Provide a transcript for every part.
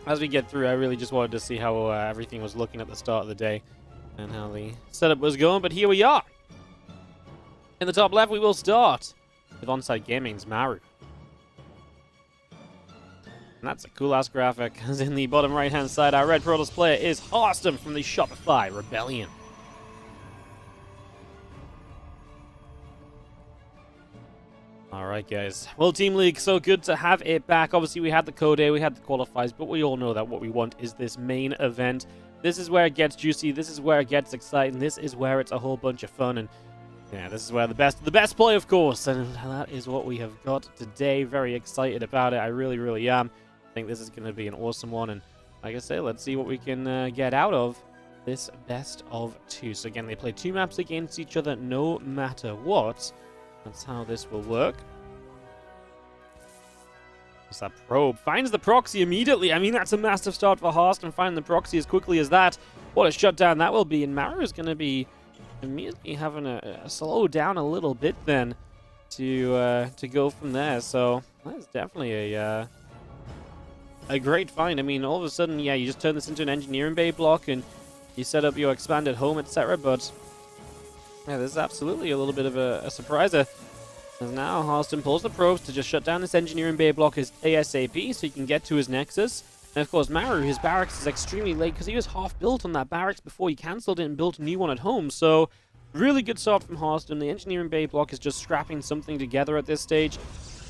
as we get through, I really just wanted to see how everything was looking at the start of the day and how the setup was going. But here we are. In the top left, we will start with Onsite Gaming's Maru. And that's a cool-ass graphic. As in the bottom right-hand side, our red Protoss player is Harstem from the Shopify Rebellion. Alright, guys. Well, Team League, so good to have it back. Obviously, we had the Code A, we had the qualifiers, but we all know that what we want is this main event. This is where it gets juicy, this is where it gets exciting, this is where it's a whole bunch of fun, and yeah, this is where the best play, of course, and that is what we have got today. Very excited about it, I really am. I think this is going to be an awesome one, and like I say, let's see what we can get out of this best of two. So again, they play 2 maps against each other no matter what. That's how this will work. What's that probe? Finds the proxy immediately. I mean, that's a massive start for Harstem, finding the proxy as quickly as that. What a shutdown that will be, and Maru is going to be immediately having a slow down a little bit then to go from there. So that's definitely a great find. I mean, all of a sudden, yeah, you just turn this into an engineering bay block and you set up your expanded home, etc. But yeah, this is absolutely a little bit of a surpriser. As now Harstem pulls the probes to just shut down this engineering bay block ASAP so he can get to his nexus. And of course, Maru, his barracks is extremely late because he was half built on that barracks before he cancelled it and built a new one at home. So really good start from Harstem. The engineering bay block is just scrapping something together at this stage.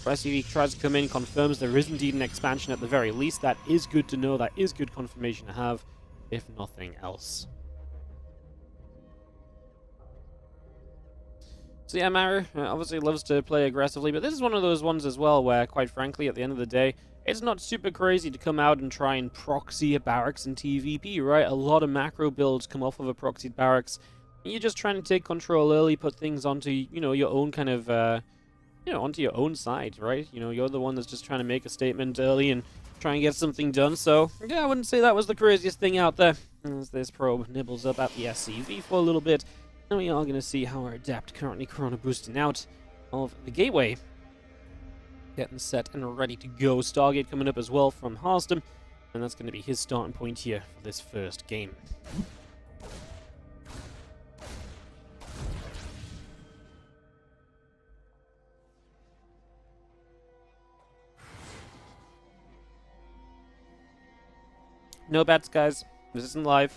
SCV tries to come in, confirms there is indeed an expansion at the very least. That is good to know. That is good confirmation to have, if nothing else. So yeah, Maru obviously loves to play aggressively, but this is one of those ones as well where, quite frankly, at the end of the day, it's not super crazy to come out and try and proxy a barracks in TvP, right? A lot of macro builds come off of a proxied barracks. You're just trying to take control early, put things onto, you know, your own kind of, onto your own side, right? You know, you're the one that's just trying to make a statement early and try and get something done. So, yeah, I wouldn't say that was the craziest thing out there. As this probe nibbles up at the SCV for a little bit. And we are going to see how our Adept currently Corona boosting out of the gateway. Getting set and ready to go. Stargate coming up as well from Harstem. And that's going to be his starting point here for this first game. No bets, guys. This isn't live.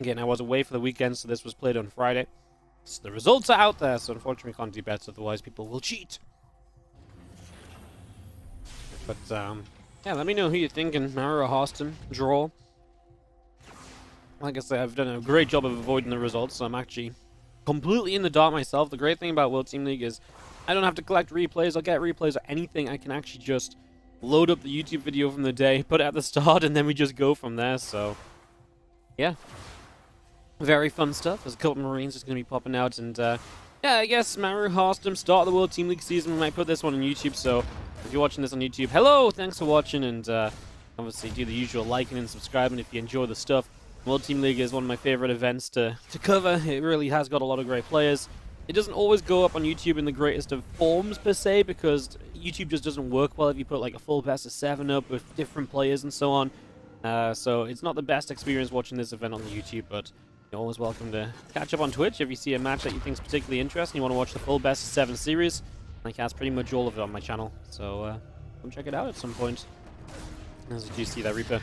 Again, I was away for the weekend, so this was played on Friday. So the results are out there, so unfortunately we can't do bets, otherwise people will cheat. But, yeah, let me know who you're thinking. Maru or Harstem, draw. Like I said, I've done a great job of avoiding the results, so I'm actually completely in the dark myself. The great thing about World Team League is I don't have to collect replays or get replays or anything. I can actually just load up the YouTube video from the day, put it at the start, and then we just go from there, so yeah. Very fun stuff. There's a couple of Marines just going to be popping out, and yeah, I guess Maru, Harstem, start of the World Team League season. We might put this one on YouTube, so if you're watching this on YouTube, hello, thanks for watching, and obviously do the usual liking and subscribing if you enjoy the stuff. World Team League is one of my favorite events to cover. It really has got a lot of great players. It doesn't always go up on YouTube in the greatest of forms, per se, because YouTube just doesn't work well if you put like a full best of 7 up with different players and so on. So it's not the best experience watching this event on the YouTube, but you're always welcome to catch up on Twitch if you see a match that you think is particularly interesting. You want to watch the full best of 7 series. I cast pretty much all of it on my channel, so come check it out at some point. As you do see that Reaper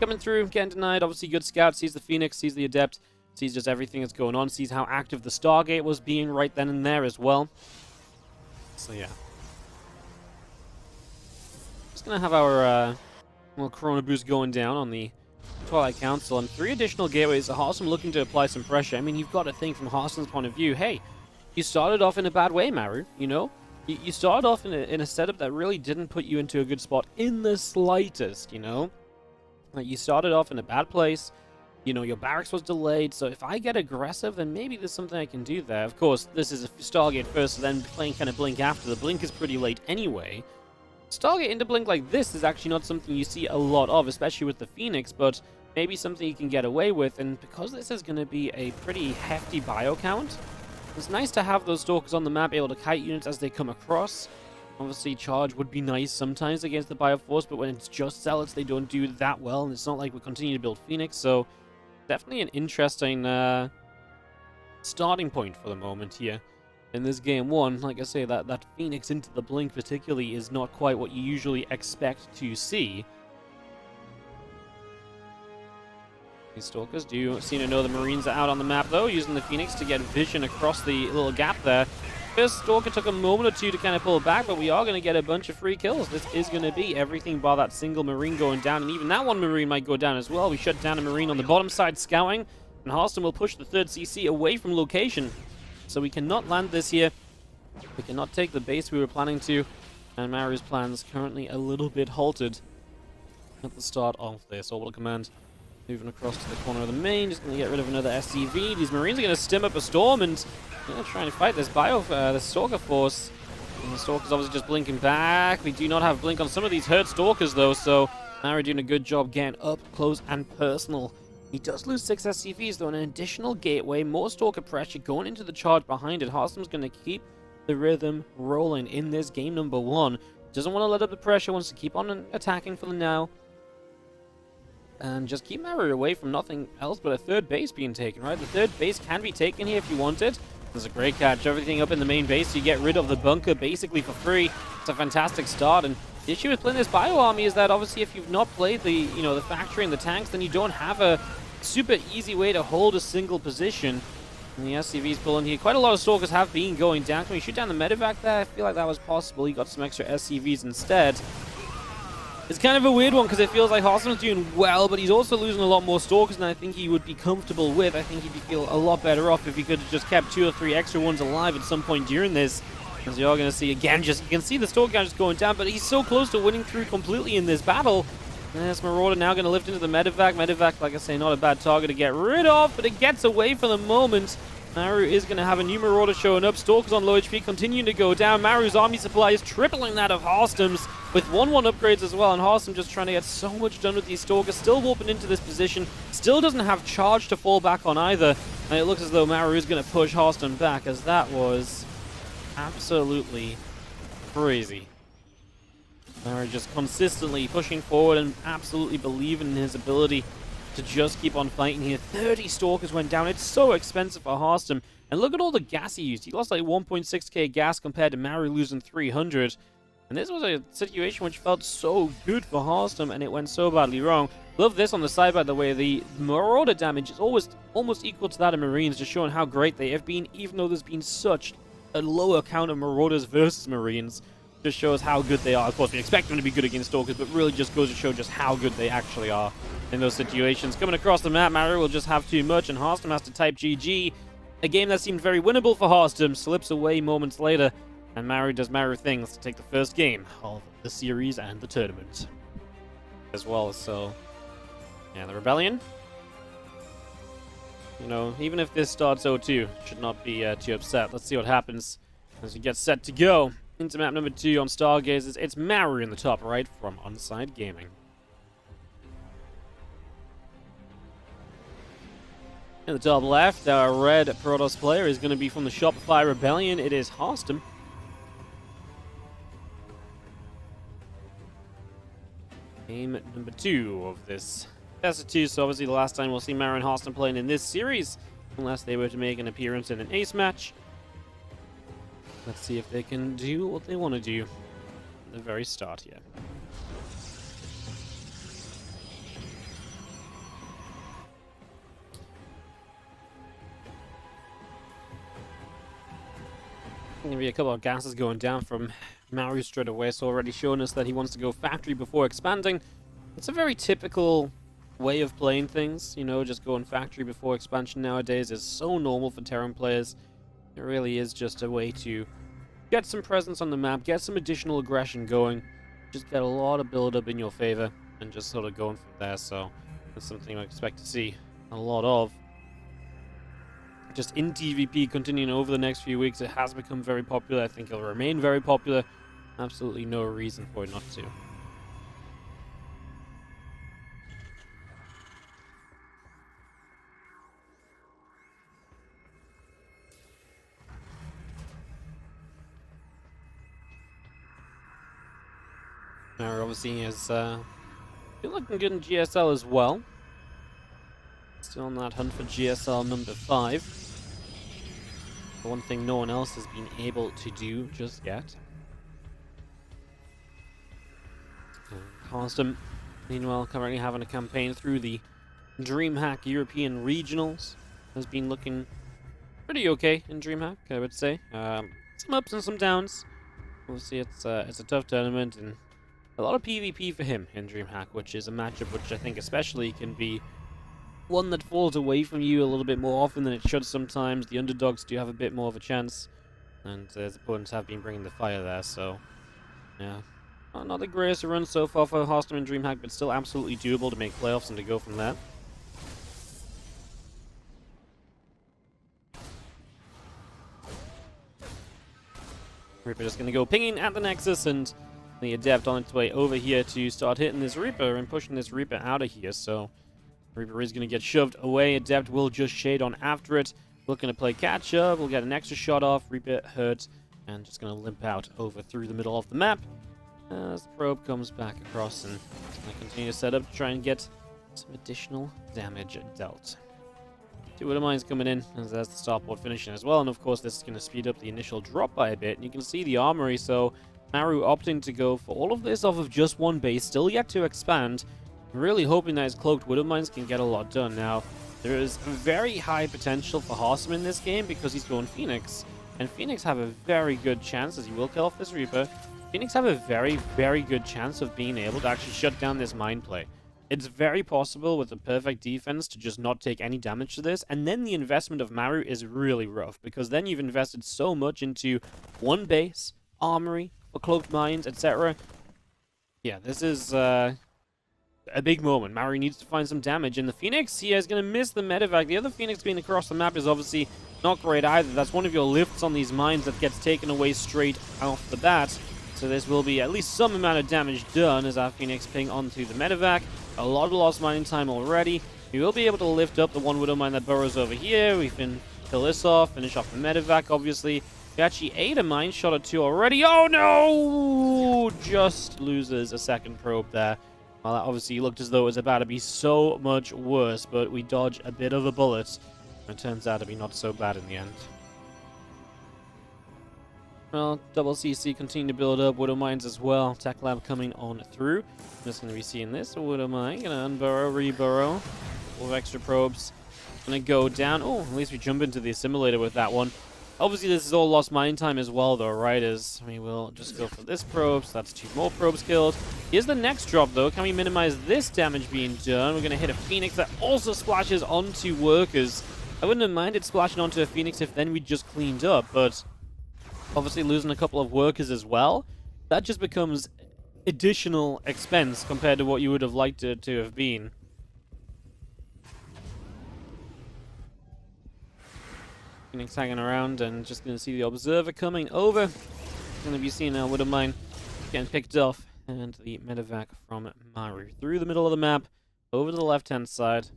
coming through, getting denied. Obviously, good scout, sees the Phoenix, sees the Adept, sees just everything that's going on, sees how active the Stargate was being right then and there as well. So yeah. Just gonna have our little Corona boost going down on the Twilight Council, and 3 additional gateways. Harstem looking to apply some pressure. I mean, you've got to think from Harstem's point of view, hey, you started off in a bad way, Maru, you know? You started off in a setup that really didn't put you into a good spot in the slightest, you know? Like, you started off in a bad place, you know, your barracks was delayed, so if I get aggressive, then maybe there's something I can do there. Of course, this is a Stargate first, so then playing kind of Blink after. The Blink is pretty late anyway. Stargate into Blink like this is actually not something you see a lot of, especially with the Phoenix, but maybe something you can get away with, and because this is going to be a pretty hefty bio count, it's nice to have those Stalkers on the map able to kite units as they come across. Obviously, charge would be nice sometimes against the Bioforce, but when it's just Zealots, they don't do that well, and it's not like we continue to build Phoenix, so definitely an interesting starting point for the moment here. In this game one, like I say, that Phoenix into the Blink particularly is not quite what you usually expect to see. These Stalkers do seem to know the Marines are out on the map, though, using the Phoenix to get vision across the little gap there. First Stalker took a moment or two to kind of pull back, but we are going to get a bunch of free kills. This is going to be everything bar that single Marine going down, and even that one Marine might go down as well. We shut down a Marine on the bottom side scouting, and Harstem will push the third CC away from location. So we cannot land this here. We cannot take the base we were planning to, and Maru's plans currently a little bit halted at the start of this orbital command. Moving across to the corner of the main, just going to get rid of another SCV. These Marines are going to stim up a storm and trying to fight this the Stalker force. And the Stalker's obviously just blinking back. We do not have blink on some of these hurt Stalkers though, so Maru doing a good job getting up close and personal. He does lose 6 SCVs though, and an additional gateway, more Stalker pressure going into the charge behind it. Harstem's going to keep the rhythm rolling in this game number 1. Doesn't want to let up the pressure, wants to keep on attacking for the now. And just keep Maru away from nothing else but a third base being taken, right? The third base can be taken here if you want it. There's a great catch. Everything up in the main base, so you get rid of the bunker basically for free. It's a fantastic start. And the issue with playing this bio army is that obviously if you've not played the, the factory and the tanks, then you don't have a super easy way to hold a single position. And the SCV's pulling here. Quite a lot of Stalkers have been going down. Can we shoot down the medevac there? I feel like that was possible. He got some extra SCVs instead. It's kind of a weird one because it feels like Harstem's doing well, but he's also losing a lot more Stalkers than I think he would be comfortable with. I think he'd feel a lot better off if he could have just kept 2 or 3 extra ones alive at some point during this. As you are going to see again, you can see the Stalker just going down, but he's so close to winning through completely in this battle. And there's Marauder now going to lift into the medevac. Medevac, like I say, not a bad target to get rid of, but it gets away for the moment. Maru is going to have a new Marauder showing up. Stalkers on low HP continuing to go down. Maru's army supply is tripling that of Harstem's with 1-1 upgrades as well. And Harstem just trying to get so much done with these Stalkers. Still warping into this position. Still doesn't have charge to fall back on either. And it looks as though Maru is going to push Harstem back, as that was absolutely crazy. Maru just consistently pushing forward and absolutely believing in his ability to just keep on fighting here. 30 Stalkers went down. It's so expensive for Harstem. And look at all the gas he used. He lost like 1.6k gas compared to Maru losing 300. And this was a situation which felt so good for Harstem, and it went so badly wrong. Love this on the side, by the way. The Marauder damage is almost equal to that of Marines, just showing how great they have been, even though there's been such a lower count of Marauders versus Marines. Just shows how good they are. Of course, we expect them to be good against Stalkers, but really just goes to show just how good they actually are in those situations. Coming across the map, Maru will just have too much, and Harstem has to type GG. A game that seemed very winnable for Harstem slips away moments later, and Maru does Maru things to take the first game of the series and the tournament as well. So, yeah, the Rebellion, even if this starts 0-2, should not be too upset. Let's see what happens as we get set to go into map number 2 on Stargazers. It's Maru in the top right from Onside Gaming. In the top left, our red Protoss player is going to be from the Shopify Rebellion. It is Harstem. Game number 2 of this best of 2, so obviously the last time we'll see Maru and Harstem playing in this series, unless they were to make an appearance in an ace match. Let's see if they can do what they want to do at the very start here. Going to be a couple of gases going down from Maru straight away, so already showing us that he wants to go factory before expanding. It's a very typical way of playing things, just going factory before expansion nowadays is so normal for Terran players. It really is just a way to get some presence on the map, get some additional aggression going, just get a lot of build-up in your favor, and just sort of going from there. So that's something I expect to see a lot of. Just in TvP, continuing over the next few weeks, it has become very popular. I think it'll remain very popular. Absolutely no reason for it not to. obviously is been looking good in GSL as well. Still on that hunt for GSL number 5. The one thing no one else has been able to do just yet. Harstem, meanwhile, currently having a campaign through the DreamHack European Regionals. Has been looking pretty okay in DreamHack, I would say. Some ups and some downs. Obviously, it's a tough tournament and a lot of PvP for him in DreamHack, which is a matchup which I think especially can be one that falls away from you a little bit more often than it should sometimes. The underdogs do have a bit more of a chance, and his opponents have been bringing the fire there, so yeah. Not the greatest run so far for Harstem and DreamHack, but still absolutely doable to make playoffs and to go from there. Reaper just going to go pinging at the Nexus, and the Adept on its way over here to start hitting this Reaper and pushing this Reaper out of here. So Reaper is going to get shoved away. Adept will just shade on after it. Looking to play catch up. We'll get an extra shot off. Reaper hurt and just going to limp out over through the middle of the map. As the probe comes back across and going to continue to set up to try and get some additional damage dealt. 2 Widow Mines coming in as there's the starport finishing as well, and of course this is going to speed up the initial drop by a bit. And you can see the armory, so Maru opting to go for all of this off of just one base, still yet to expand. Really hoping that his cloaked Widow Mines can get a lot done. Now, there is very high potential for Harstem in this game because he's going Phoenix, and Phoenix have a very good chance, as he will kill off this Reaper. Phoenix have a very, very good chance of being able to actually shut down this mine play. It's very possible with the perfect defense to just not take any damage to this, and then the investment of Maru is really rough, because then you've invested so much into one base, armory, for cloaked mines, etc. Yeah, this is a big moment. Maru needs to find some damage, and the Phoenix here is going to miss the medevac. The other Phoenix being across the map is obviously not great either. That's one of your lifts on these mines that gets taken away straight off the bat. So this will be at least some amount of damage done as our Phoenix ping onto the medevac. A lot of lost mining time already. We will be able to lift up the one Widow Mine that burrows over here. We can kill this off, finish off the medevac, obviously. We actually ate a mine shot or 2 already. Oh no! Just loses a second probe there. Well, that obviously looked as though it was about to be so much worse, but we dodge a bit of a bullet. It turns out to be not so bad in the end. Well, double CC continue to build up. Widow Mines as well. Tech Lab coming on through. Just going to be seeing this. Widow Mine going to unburrow, reburrow. Full of extra probes. Going to go down. Oh, at least we jump into the assimilator with that one. Obviously, this is all lost mine time as well, though, right? As we will just go for this probe. So that's 2 more probes killed. Here's the next drop, though. Can we minimize this damage being done? We're going to hit a Phoenix that also splashes onto workers. I wouldn't have minded splashing onto a Phoenix if then we just cleaned up, but obviously losing a couple of workers as well, that just becomes additional expense compared to what you would have liked it to have been. Phoenix hanging around and just going to see the Observer coming over. Going to be seeing our Widow Mine getting picked off, and the medevac from Maru through the middle of the map, over to the left-hand side.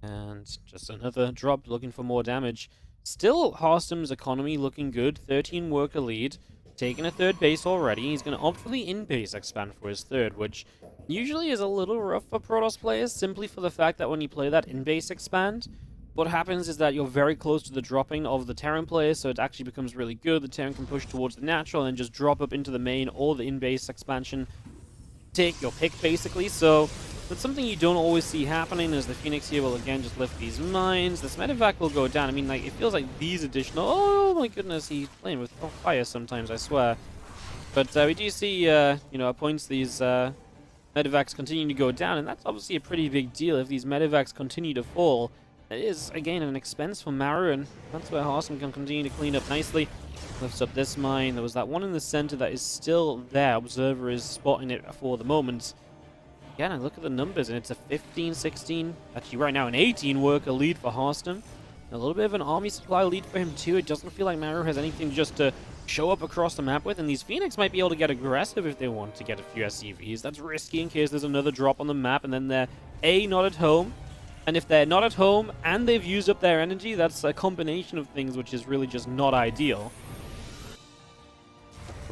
And just another drop looking for more damage. Still, Harstem's economy looking good. 13 worker lead. Taking a 3rd base already. He's going to opt for the in-base expand for his 3rd, which usually is a little rough for Protoss players, simply for the fact that when you play that in-base expand, what happens is that you're very close to the dropping of the Terran player, so it actually becomes really good. The Terran can push towards the natural and then just drop up into the main or the in-base expansion. Take your pick, basically. So that's something you don't always see happening, as the Phoenix here will again just lift these mines. This medevac will go down. I mean, like, it feels like these additional... Oh my goodness, he's playing with fire sometimes, I swear. But we do see, you know, at points these medevacs continue to go down, and that's obviously a pretty big deal. If these medevacs continue to fall, it is, again, an expense for Maru, and that's where Harstem can continue to clean up nicely. Lifts up this mine. There was that one in the center that is still there. Observer is spotting it for the moment. Again, I look at the numbers, and it's a 15, 16, actually right now an 18 worker lead for Harstem. A little bit of an army supply lead for him too. It doesn't feel like Maru has anything just to show up across the map with, and these Phoenix might be able to get aggressive if they want to get a few SCVs. That's risky in case there's another drop on the map, and then they're not at home. And if they're not at home and they've used up their energy, that's a combination of things which is really just not ideal.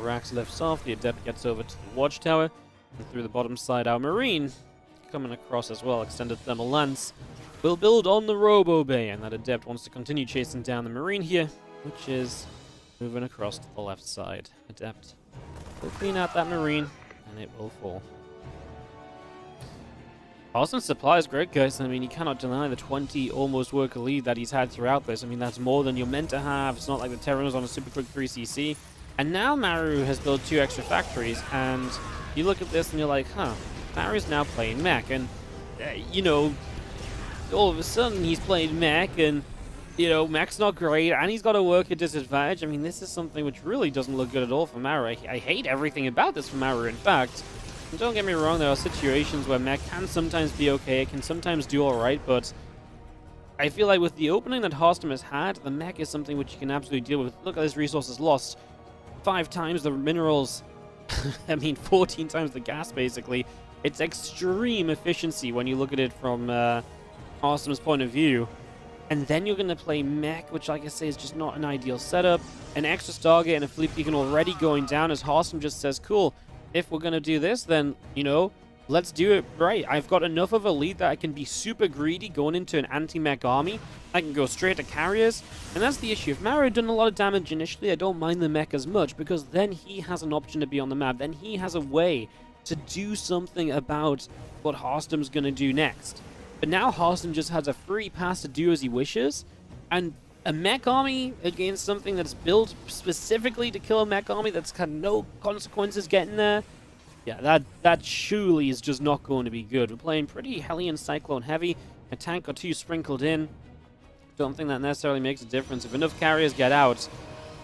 Rax lifts off, the Adept gets over to the Watchtower, and through the bottom side, our Marine, coming across as well, extended thermal lance, will build on the Robo Bay, and that Adept wants to continue chasing down the Marine here, which is moving across to the left side. Adept will clean out that Marine, and it will fall. Harstem's supply is great, guys. I mean, you cannot deny the 20 almost worker lead that he's had throughout this. I mean, that's more than you're meant to have. It's not like the Terran was on a super quick 3cc. And now Maru has built 2 extra factories, and you look at this and you're like, huh, Maru's now playing mech. And, you know, all of a sudden he's playing mech, and, you know, mech's not great, and he's got to work at disadvantage. I mean, this is something which really doesn't look good at all for Maru. I hate everything about this for Maru, in fact. And don't get me wrong, there are situations where mech can sometimes be okay, it can sometimes do alright, but I feel like with the opening that Harstem has had, the mech is something which you can absolutely deal with. Look at this resources lost. 5 times the minerals, I mean 14 times the gas basically. It's extreme efficiency when you look at it from Harstem's point of view. And then you're going to play mech, which like I say is just not an ideal setup. An extra Stargate and a fleet beacon already going down as Harstem just says, cool, if we're going to do this, then, you know, let's do it right. I've got enough of a lead that I can be super greedy going into an anti-mech army. I can go straight to carriers. And that's the issue. If Maru had done a lot of damage initially, I don't mind the mech as much, because then he has an option to be on the map. Then he has a way to do something about what Harstem's going to do next. But now Harstem just has a free pass to do as he wishes. And a mech army against something that's built specifically to kill a mech army that's got no consequences getting there. Yeah, that surely is just not going to be good. We're playing pretty Hellion Cyclone heavy. A tank or 2 sprinkled in. Don't think that necessarily makes a difference. If enough carriers get out,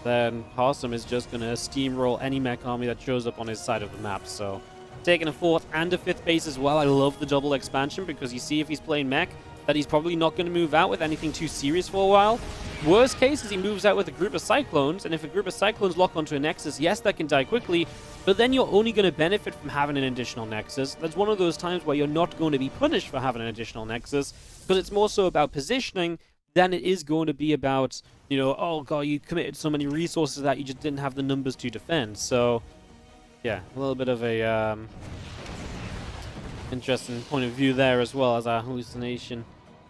then Harstem is just going to steamroll any mech army that shows up on his side of the map. So, taking a 4th and a 5th base as well. I love the double expansion, because you see if he's playing mech, that he's probably not going to move out with anything too serious for a while. Worst case is he moves out with a group of Cyclones, and if a group of Cyclones lock onto a Nexus, yes, that can die quickly, but then you're only going to benefit from having an additional Nexus. That's one of those times where you're not going to be punished for having an additional Nexus, because it's more so about positioning than it is going to be about, you know, oh god, you committed so many resources that you just didn't have the numbers to defend. So, yeah, a little bit of a interesting point of view there as well, as our hallucination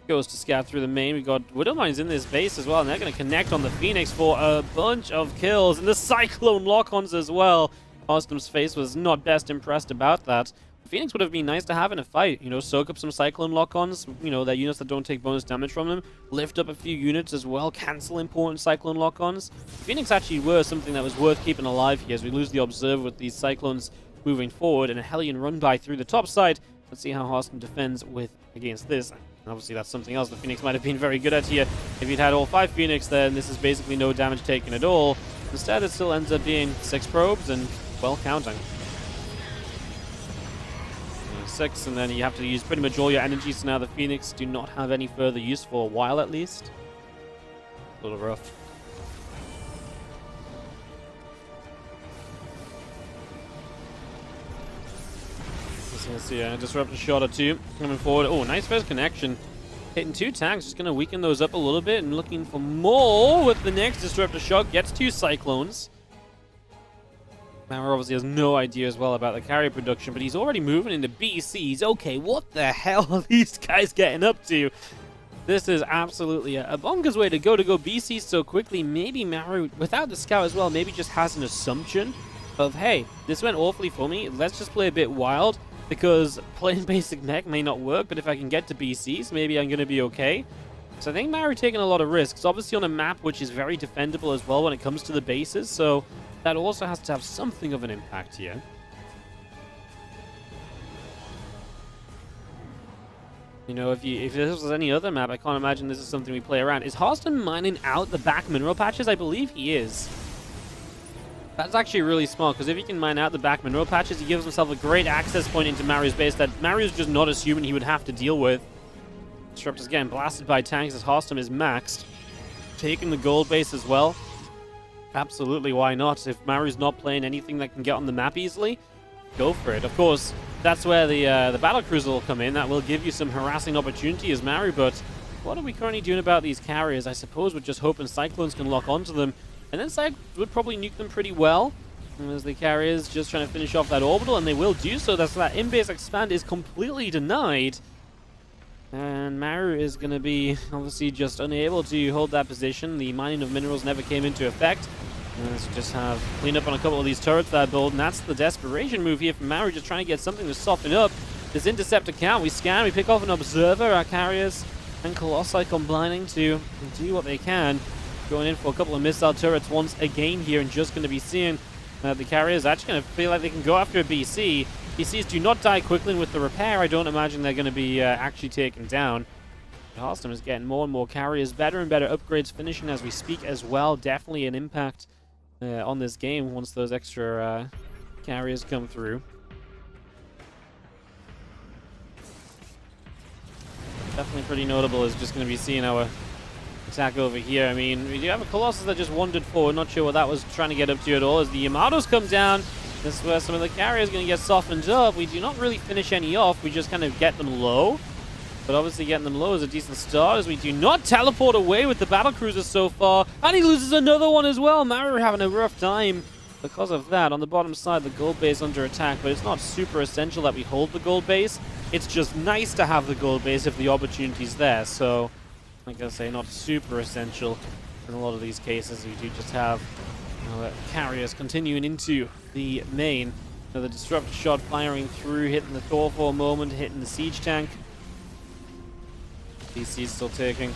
goes to scout through the main. We got Widowmines in this base as well, and they're going to connect on the Phoenix for a bunch of kills, and the Cyclone lock-ons as well. Harstem's face was not best impressed about that. Phoenix would have been nice to have in a fight, you know, soak up some Cyclone lock-ons, you know, they're units that don't take bonus damage from them, lift up a few units as well, cancel important Cyclone lock-ons. Phoenix actually were something that was worth keeping alive here, as we lose the Observer with these Cyclones moving forward, and a Hellion run-by through the top side. Let's see how Harstem defends against this. And obviously that's something else the Phoenix might have been very good at here. If he'd had all 5 Phoenix, then this is basically no damage taken at all. Instead, it still ends up being 6 probes and, well, counting. 6, and then you have to use pretty much all your energy, so now the Phoenix do not have any further use for a while at least. A little rough. Let's see, disrupt a shot or 2 coming forward. Oh, nice first connection. Hitting 2 tanks, just going to weaken those up a little bit, and looking for more with the next disruptor shot. Gets 2 Cyclones. Maru obviously has no idea as well about the carry production, but he's already moving into BCs. Okay, what the hell are these guys getting up to? This is absolutely a bonkers way to go BCs so quickly. Maybe Maru, without the scout as well, maybe just has an assumption of, hey, this went awfully for me. Let's just play a bit wild, because playing basic mech may not work, but if I can get to BCs, maybe I'm going to be okay. So I think Maru taking a lot of risks, obviously on a map which is very defendable as well when it comes to the bases, so that also has to have something of an impact here. You know, if this was any other map, I can't imagine this is something we play around. Is Harstem mining out the back mineral patches? I believe he is. That's actually really smart, because if he can mine out the back mineral patches, he gives himself a great access point into Maru's base that Maru's just not assuming he would have to deal with. Disruptor's getting blasted by tanks as Harstem is maxed. Taking the gold base as well. Absolutely, why not? If Maru's not playing anything that can get on the map easily, go for it. Of course, that's where the battlecruiser will come in. That will give you some harassing opportunity as Maru, but what are we currently doing about these carriers? I suppose we're just hoping Cyclones can lock onto them, and then Cyclones would probably nuke them pretty well. As the carriers just trying to finish off that orbital, and they will do so. That's that in-base expand is completely denied. And Maru is going to be obviously just unable to hold that position. The mining of minerals never came into effect. Let's just have clean up on a couple of these turrets that build, and that's the desperation move here from Maru, just trying to get something to soften up this intercept account. We scan, we pick off an observer. Our carriers and Colossi combining to do what they can. Going in for a couple of missile turrets once again here, and just going to be seeing the carriers actually going to feel like they can go after a BC. BCs do not die quickly, and with the repair, I don't imagine they're going to be actually taken down. Harstem is getting more and more carriers, better and better upgrades finishing as we speak as well. Definitely an impact on this game once those extra carriers come through. Definitely pretty notable is just going to be seeing our attack over here. I mean, we do have a Colossus that just wandered forward. Not sure what that was trying to get up to at all. As the Yamatos come down, this is where some of the carriers are going to get softened up. We do not really finish any off. We just kind of get them low. But obviously getting them low is a decent start, as we do not teleport away with the battle cruisers so far. And he loses another one as well. Maru having a rough time because of that. On the bottom side, the gold base under attack, but it's not super essential that we hold the gold base. It's just nice to have the gold base if the opportunity's there. So, like I say, not super essential in a lot of these cases. We do just have carriers continuing into the main. The disruptor shot firing through, hitting the Thor for a moment, hitting the siege tank. DC's still taking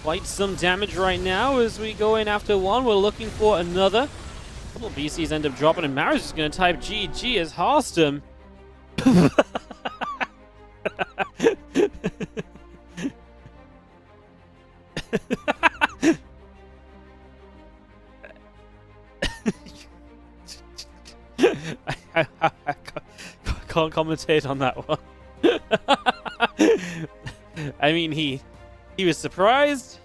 quite some damage right now as we go in after one. We're looking for another. A couple of BCs end up dropping, and Maru's just going to type GG as Harstem. I can't commentate on that one. I mean, he was surprised.